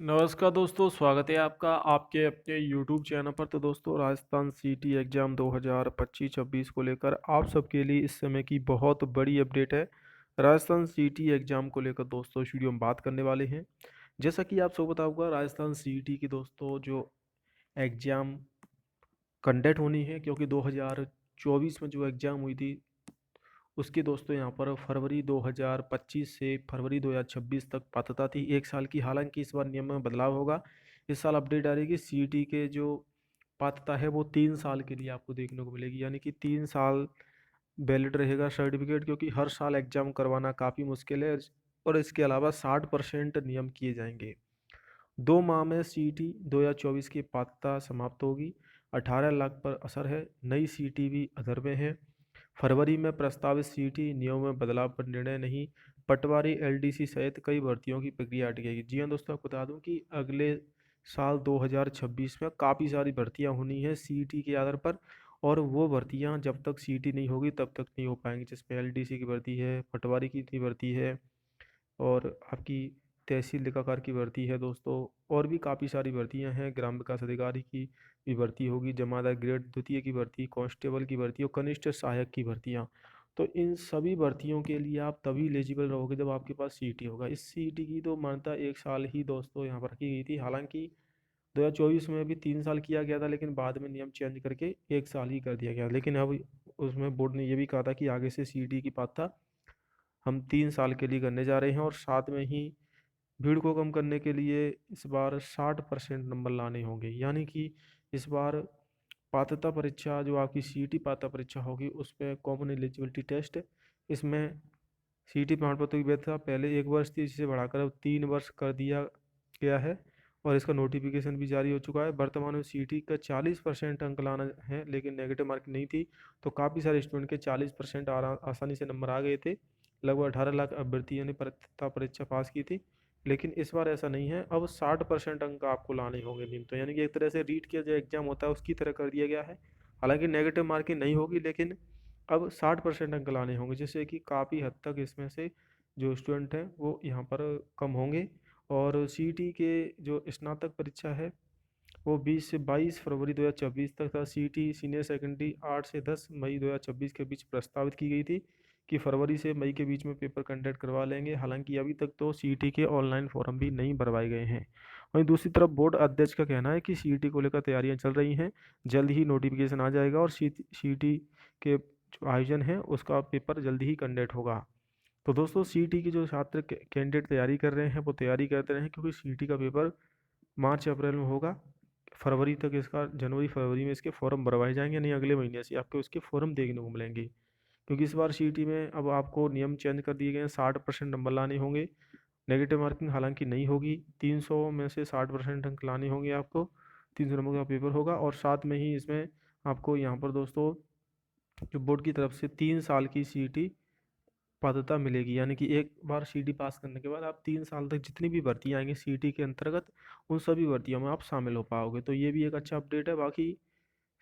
नमस्कार दोस्तों, स्वागत है आपका आपके अपने यूट्यूब चैनल पर। तो दोस्तों, राजस्थान सीटी एग्ज़ाम 2025-26 को लेकर आप सबके लिए इस समय की बहुत बड़ी अपडेट है। राजस्थान सीटी एग्ज़ाम को लेकर दोस्तों इस वीडियो में बात करने वाले हैं। जैसा कि आप सबको पता होगा, राजस्थान सीटी की दोस्तों जो एग्ज़ाम कंडक्ट होनी है, क्योंकि 2024 में जो एग्ज़ाम हुई थी उसकी दोस्तों यहाँ पर फरवरी 2025 से फरवरी 2026 तक पात्रता थी, 1 साल की। हालांकि इस बार नियम में बदलाव होगा। इस साल अपडेट आ रही है कि सीईटी के जो पात्रता है वो 3 साल के लिए आपको देखने को मिलेगी, यानी कि 3 साल वैलिड रहेगा सर्टिफिकेट, क्योंकि हर साल एग्जाम करवाना काफ़ी मुश्किल है। और इसके अलावा 60% नियम किए जाएंगे। 2 माह में सीईटी 2024 की पात्रता समाप्त होगी। 18 लाख पर असर है। नई सीईटी भी अधर में है। फरवरी में प्रस्तावित सीईटी नियमों में बदलाव पर निर्णय नहीं। पटवारी एलडीसी सहित कई भर्तियों की प्रक्रिया अटकेगी। जी हाँ दोस्तों, आपको बता दूं कि अगले साल 2026 में काफ़ी सारी भर्तियां होनी है सीईटी के आधार पर। और वो भर्तियां जब तक सीईटी नहीं होगी तब तक नहीं हो पाएंगी, जिसमें एलडीसी की भर्ती है, पटवारी की भर्ती है, और आपकी तहसील लेखाकार की भर्ती है दोस्तों। और भी काफ़ी सारी भर्तियां हैं। ग्राम विकास अधिकारी की भी भर्ती होगी, जमादार ग्रेड द्वितीय की भर्ती, कांस्टेबल की भर्ती और कनिष्ठ सहायक की भर्तियां। तो इन सभी भर्तियों के लिए आप तभी एलिजिबल रहोगे जब आपके पास सीईटी होगा। इस सीईटी की तो मान्यता 1 साल ही दोस्तों यहाँ पर रखी गई थी। हालांकि 2024 में भी 3 साल किया गया था, लेकिन बाद में नियम चेंज करके 1 साल ही कर दिया गया। लेकिन अब उसमें बोर्ड ने ये भी कहा था कि आगे से सीईटी की पात्रता हम 3 साल के लिए करने जा रहे हैं। और साथ में ही भीड़ को कम करने के लिए इस बार 60% नंबर लाने होंगे, यानी कि इस बार पात्रता परीक्षा जो आपकी सीईटी पात्रता परीक्षा होगी उस पर कॉमन एलिजिबिलिटी टेस्ट, इसमें सीईटी प्रमाण पत्र की वैधता पहले 1 वर्ष थी, जिसे बढ़ाकर अब 3 वर्ष कर दिया गया है। और इसका नोटिफिकेशन भी जारी हो चुका है। वर्तमान में सीईटी का 40% अंक लाना है, लेकिन नेगेटिव मार्किंग नहीं थी, तो काफ़ी सारे स्टूडेंट के 40% आसानी से नंबर आ गए थे। लगभग 18 लाख अभ्यर्थियों ने पात्रता परीक्षा पास की थी। लेकिन इस बार ऐसा नहीं है, अब 60% अंक आपको लाने होंगे नीम, तो यानी कि एक तरह से रीट का जो एग्जाम होता है उसकी तरह कर दिया गया है। हालांकि नेगेटिव मार्किंग नहीं होगी, लेकिन अब 60% अंक लाने होंगे, जिससे कि काफ़ी हद तक इसमें से जो स्टूडेंट हैं वो यहाँ पर कम होंगे। और सीईटी के जो स्नातक परीक्षा है वो 20 से 22 फरवरी 2026 तक था। सीईटी सीनियर सेकेंडरी 8 से 10 मई 2026 के बीच प्रस्तावित की गई थी कि फरवरी से मई के बीच में पेपर कंडक्ट करवा लेंगे। हालांकि अभी तक तो सीईटी के ऑनलाइन फॉर्म भी नहीं भरवाए गए हैं। वहीं दूसरी तरफ बोर्ड अध्यक्ष का कहना है कि सीईटी को लेकर तैयारियां चल रही हैं, जल्द ही नोटिफिकेशन आ जाएगा और सीईटी के जो आयोजन है उसका पेपर जल्दी ही कंडक्ट होगा। तो दोस्तों, सीईटी के जो छात्र कैंडिडेट तैयारी कर रहे हैं वो तैयारी करते रहे, क्योंकि सीईटी का पेपर मार्च अप्रैल में होगा। फरवरी तक इसका, जनवरी फरवरी में इसके फॉर्म भरवाए जाएंगे, नहीं अगले महीने से आपको इसके फॉर्म देखने को मिलेंगे। क्योंकि इस बार सीईटी में अब आपको नियम चेंज कर दिए गए हैं, 60% नंबर लाने होंगे। नेगेटिव मार्किंग हालांकि नहीं होगी, 300 में से 60% अंक लाने होंगे आपको। 300 नंबर का पेपर होगा। और साथ में ही इसमें आपको यहाँ पर दोस्तों जो बोर्ड की तरफ से 3 साल की सीईटी पात्रता मिलेगी, यानी कि एक बार सीईटी पास करने के बाद आप 3 साल तक जितनी भी भर्तियाँ आएंगी सीईटी के अंतर्गत, उन सभी भर्तियों में आप शामिल हो पाओगे। तो ये भी एक अच्छा अपडेट है। बाकी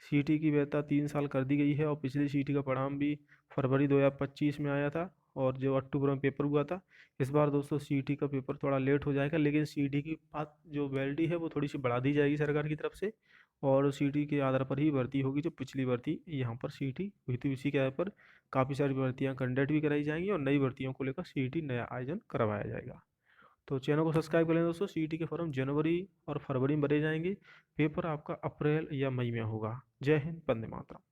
सीईटी की वैधता 3 साल कर दी गई है, और पिछली सीईटी का परिणाम भी फरवरी 2025 में आया था, और जो अक्टूबर में पेपर हुआ था। इस बार दोस्तों सीईटी का पेपर थोड़ा लेट हो जाएगा, लेकिन सीईटी की बात जो वैलिडिटी है वो थोड़ी सी बढ़ा दी जाएगी सरकार की तरफ से। और सीईटी के आधार पर ही भर्ती होगी। जो पिछली भर्ती यहाँ पर सीईटी हुई थी उसी के आधार पर काफ़ी सारी भर्तियाँ कंडक्ट भी कराई जाएंगी, और नई भर्तियों को लेकर सीईटी नया आयोजन करवाया जाएगा। तो चैनल को सब्सक्राइब कर लें दोस्तों। सीईटी के फॉर्म जनवरी और फरवरी में भरे जाएंगे। पेपर आपका अप्रैल या मई में होगा। जय हिंद, वंदे मातरम।